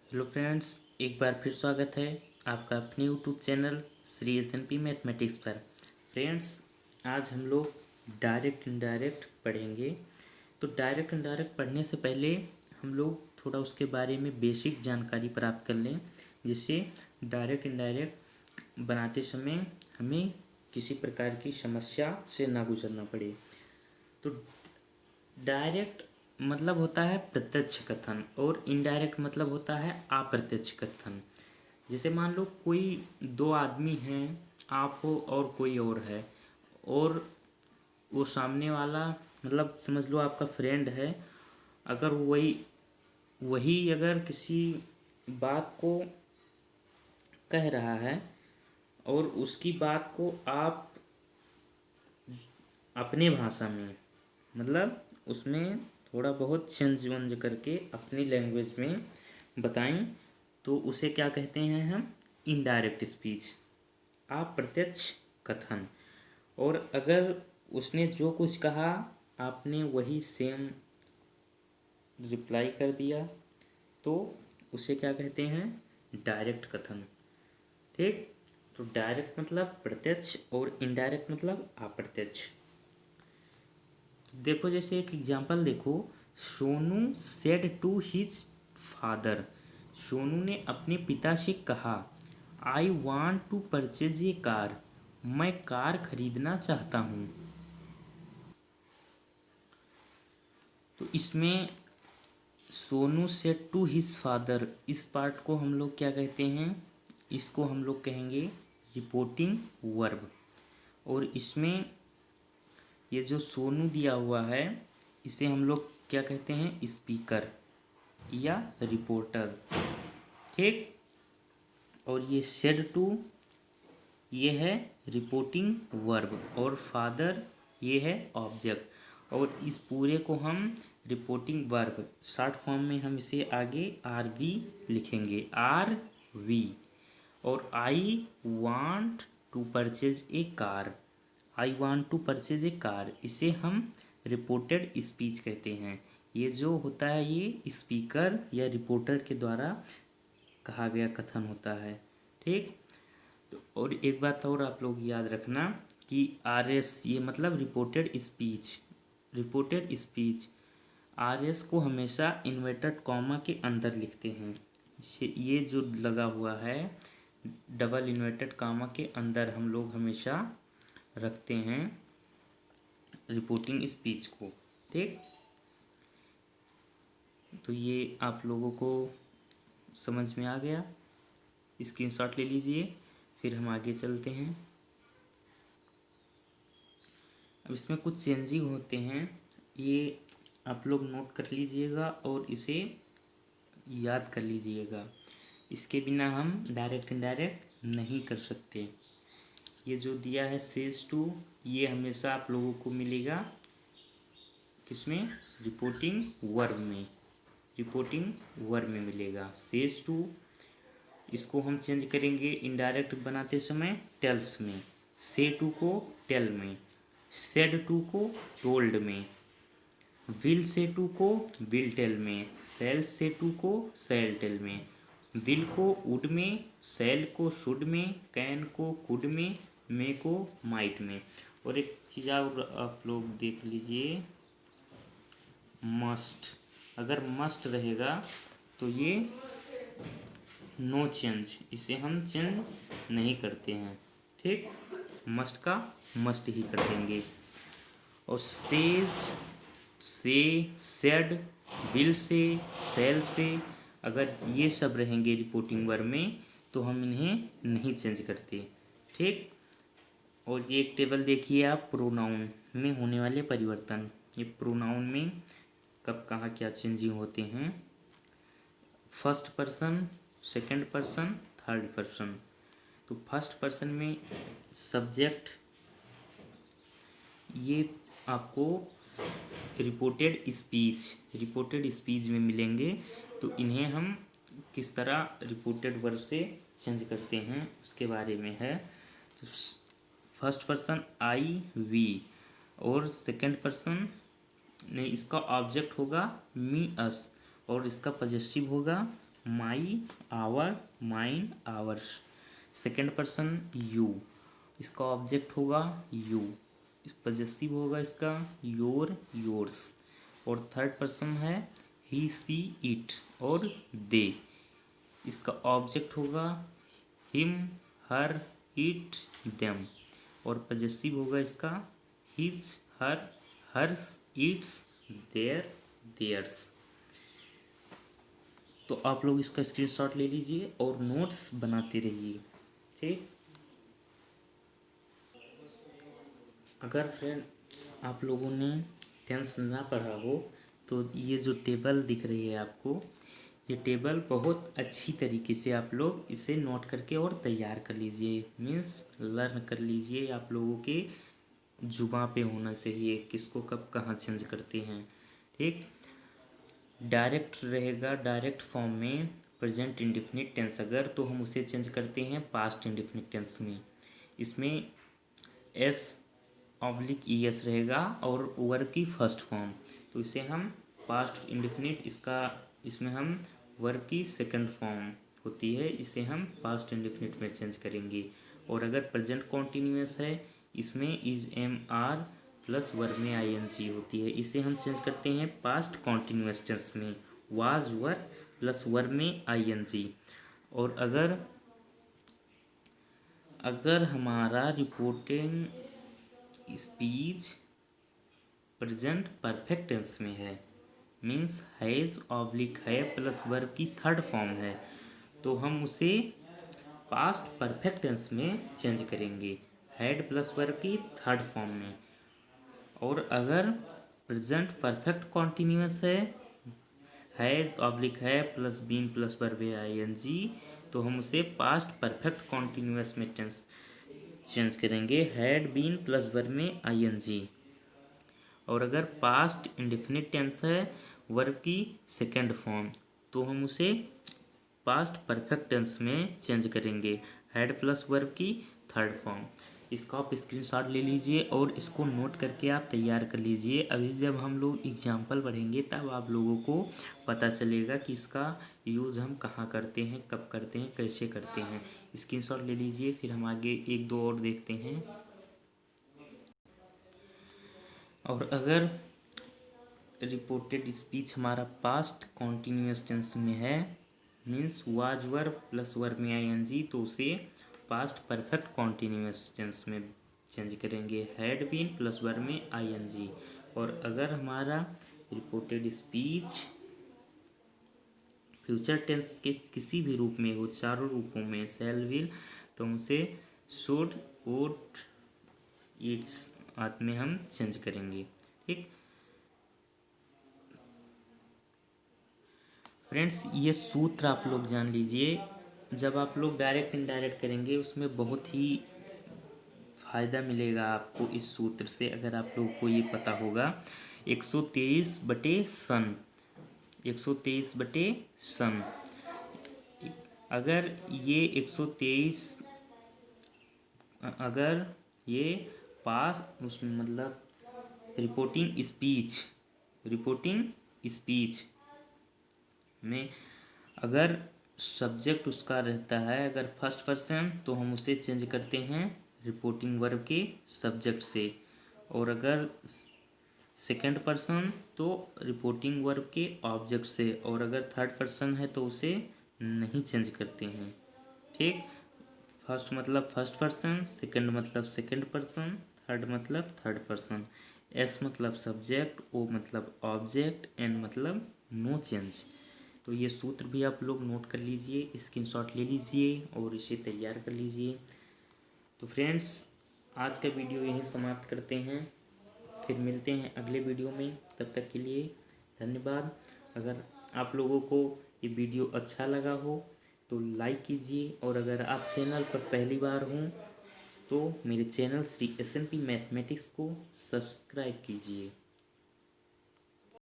Hello friends, एक बार फिर स्वागत है आपका अपने यूट्यूब चैनल श्री एस.एन.पी मैथमेटिक्स पर। फ्रेंड्स, आज हम लोग डायरेक्ट इनडायरेक्ट पढ़ेंगे। तो डायरेक्ट इनडायरेक्ट पढ़ने से पहले हम लोग थोड़ा उसके बारे में बेसिक जानकारी प्राप्त कर लें, जिससे डायरेक्ट इनडायरेक्ट बनाते समय हमें किसी प्रकार की समस्या से ना गुजरना पड़े। तो डायरेक्ट मतलब होता है प्रत्यक्ष कथन और इनडायरेक्ट मतलब होता है अप्रत्यक्ष कथन। जैसे मान लो कोई दो आदमी हैं, आप हो और कोई और है, और वो सामने वाला मतलब समझ लो आपका फ्रेंड है। अगर वही वही अगर किसी बात को कह रहा है और उसकी बात को आप अपने भाषा में मतलब उसमें थोड़ा बहुत चेंज वेंज करके अपनी लैंग्वेज में बताएं, तो उसे क्या कहते हैं हम? इनडायरेक्ट स्पीच, अप्रत्यक्ष कथन। और अगर उसने जो कुछ कहा आपने वही सेम रिप्लाई कर दिया, तो उसे क्या कहते हैं? डायरेक्ट कथन। ठीक। तो डायरेक्ट मतलब प्रत्यक्ष और इनडायरेक्ट मतलब अप्रत्यक्ष। देखो, जैसे एक एग्जांपल देखो, Sonu said to his father. Sonu ने अपने पिता से कहा, I want to purchase a car. मैं कार खरीदना चाहता हूँ। तो इसमें Sonu said to his father, इस पार्ट को हम लोग क्या कहते हैं? इसको हम लोग कहेंगे रिपोर्टिंग वर्ब। और इसमें ये जो सोनू दिया हुआ है, इसे हम लोग क्या कहते हैं? स्पीकर या रिपोर्टर। ठीक। और ये सेड टू, ये है रिपोर्टिंग वर्ब, और फादर ये है ऑब्जेक्ट। और इस पूरे को हम रिपोर्टिंग वर्ब शॉर्ट फॉर्म में हम इसे आगे आर वी लिखेंगे, आर वी। और I want to purchase a car, I want to purchase a car, इसे हम रिपोर्टेड स्पीच कहते हैं। ये जो होता है ये स्पीकर या रिपोर्टर के द्वारा कहा गया कथन होता है। ठीक। तो और एक बात और आप लोग याद रखना कि आर एस ये मतलब reported speech. Reported speech R S को हमेशा इन्वर्टेड कॉमा के अंदर लिखते हैं। ये जो लगा हुआ है डबल इन्वर्टेड कॉमा के अंदर हम लोग हमेशा रखते हैं रिपोर्टिंग स्पीच को। ठीक। तो ये आप लोगों को समझ में आ गया? स्क्रीनशॉट ले लीजिए, फिर हम आगे चलते हैं। अब इसमें कुछ चेंजिंग होते हैं, ये आप लोग नोट कर लीजिएगा और इसे याद कर लीजिएगा। इसके बिना हम डायरेक्ट इनडायरेक्ट नहीं कर सकते। ये जो दिया है सेज टू, ये हमेशा आप लोगों को मिलेगा किसमें? रिपोर्टिंग वर्ब में। रिपोर्टिंग वर्ब में मिलेगा सेज टू। इसको हम चेंज करेंगे इनडायरेक्ट बनाते समय टेल्स में। से टू को टेल में, सेड टू को टोल्ड में, विल से टू को विल टेल में, सेल से टू को सेल टेल में, विल को वुड में, सेल को शुड में, कैन को कुड में, मे को माइट में। और एक चीज़ और आप लोग देख लीजिए, मस्ट। अगर मस्ट रहेगा तो ये नो चेंज, इसे हम चेंज नहीं करते हैं। ठीक। मस्ट का मस्ट ही कर देंगे। और सेज से, सेड, विल से, सेल से, अगर ये सब रहेंगे रिपोर्टिंग वर्ब में तो हम इन्हें नहीं चेंज करते। ठीक। और ये एक टेबल देखिए आप, प्रोनाउन में होने वाले परिवर्तन। ये प्रोनाउन में कब कहाँ क्या चेंजिंग होते हैं। First person, second person, third person. तो फर्स्ट पर्सन में सब्जेक्ट, ये आपको रिपोर्टेड स्पीच में मिलेंगे। तो इन्हें हम किस तरह रिपोर्टेड वर्ब से चेंज करते हैं उसके बारे में है। तो फर्स्ट पर्सन आई वी, और सेकंड पर्सन ने इसका ऑब्जेक्ट होगा मी अस, और इसका पॉजेसिव होगा my, our, mine, ours. Second person you, इसका ऑब्जेक्ट होगा यू, इस पजेसिव होगा इसका योर, योर्स। और थर्ड पर्सन है ही, सी, इट और दे, इसका ऑब्जेक्ट होगा हिम, हर, इट, देम। और पजेसिव होगा इसका his, her, hers, its, their, theirs. तो आप लोग इसका स्क्रीनशॉट ले लीजिए और नोट्स बनाते रहिए, ठीक। अगर फ्रेंड्स आप लोगों ने टेंस ना पढ़ा हो तो ये जो टेबल दिख रही है आपको, ये टेबल बहुत अच्छी तरीके से आप लोग इसे नोट करके और तैयार कर लीजिए, मीन्स लर्न कर लीजिए। आप लोगों के जुबां पे होना चाहिए किसको कब कहाँ चेंज करते हैं, ठीक। डायरेक्ट रहेगा, डायरेक्ट फॉर्म में प्रेजेंट इंडेफिनिट टेंस अगर, तो हम उसे चेंज करते हैं पास्ट इंडेफिनिट टेंस में। इसमें एस ऑब्लिक ई एस रहेगा और वर्ब की फर्स्ट फॉर्म, तो इसे हम पास्ट इंडेफिनिट, इसमें हम वर्ब की सेकंड फॉर्म होती है, इसे हम पास्ट इंडेफिनिट में चेंज करेंगे। और अगर प्रेजेंट कॉन्टिन्यूअस है, इसमें is, am, are plus verb में आई एन जी होती है, इसे हम चेंज करते हैं पास्ट कॉन्टिन्यूअस टेंस में वाज, वर प्लस वर्ब में आई एन जी। और अगर हमारा reporting speech present perfect tense में है, मीन्स हैज़ ऑब्लिक है प्लस वर्ब की थर्ड फॉर्म है, तो हम उसे पास्ट परफेक्ट टेंस में चेंज करेंगे हैड प्लस वर्ब की थर्ड फॉर्म में। और अगर present perfect continuous has oblique है plus been plus verb I N G, तो हम उसे पास्ट परफेक्ट कॉन्टिन्यूअस में चेंज करेंगे हैड बीन प्लस वर्ब में आई एन जी। और अगर पास्ट इंडेफिनिट टेंस है वर्ब की सेकेंड फॉर्म, तो हम उसे पास्ट परफेक्ट टेंस में चेंज करेंगे हैड प्लस वर्ब की थर्ड फॉर्म। इसका आप स्क्रीनशॉट ले लीजिए और इसको नोट करके आप तैयार कर लीजिए। अभी जब हम लोग एग्जाम्पल पढ़ेंगे तब आप लोगों को पता चलेगा कि इसका यूज़ हम कहाँ करते हैं, कब करते हैं, कैसे करते हैं। स्क्रीनशॉट ले लीजिए, फिर हम आगे एक दो और देखते हैं। और अगर रिपोर्टेड स्पीच हमारा पास्ट कॉन्टिन्यूअस टेंस में है, means was verb plus verb में आई एन जी, तो उसे पास्ट परफेक्ट कॉन्टिन्यूअस टेंस में चेंज करेंगे हैड बीन प्लस वर्ब में आई एन जी। और अगर हमारा रिपोर्टेड स्पीच फ्यूचर टेंस के किसी भी रूप में हो, चारों रूपों में शैल, विल, तो हम उसे शुड, वुड, इट्स आदि में हम चेंज करेंगे, ठीक। फ्रेंड्स ये सूत्र आप लोग जान लीजिए, जब आप लोग डायरेक्ट इनडायरेक्ट करेंगे उसमें बहुत ही फ़ायदा मिलेगा आपको इस सूत्र से, अगर आप लोग को ये पता होगा। 123/सन, 123/सन, अगर ये 123, अगर ये पास उसमें मतलब रिपोर्टिंग स्पीच में अगर सब्जेक्ट उसका रहता है अगर फर्स्ट पर्सन, तो हम उसे चेंज करते हैं रिपोर्टिंग वर्ब के सब्जेक्ट से। और अगर सेकंड पर्सन तो रिपोर्टिंग वर्ब के ऑब्जेक्ट से। और अगर थर्ड पर्सन है तो उसे नहीं चेंज करते हैं, ठीक। फर्स्ट मतलब फर्स्ट पर्सन, सेकंड मतलब सेकंड पर्सन, थर्ड मतलब थर्ड पर्सन, एस मतलब सब्जेक्ट, ओ मतलब ऑब्जेक्ट, एन मतलब नो चेंज। तो ये सूत्र भी आप लोग नोट कर लीजिए, स्क्रीनशॉट ले लीजिए और इसे तैयार कर लीजिए। तो फ्रेंड्स आज का वीडियो यहीं समाप्त करते हैं, फिर मिलते हैं अगले वीडियो में, तब तक के लिए धन्यवाद। अगर आप लोगों को ये वीडियो अच्छा लगा हो तो लाइक कीजिए, और अगर आप चैनल पर पहली बार हों तो मेरे चैनल श्री SNP मैथमेटिक्स को सब्सक्राइब कीजिए।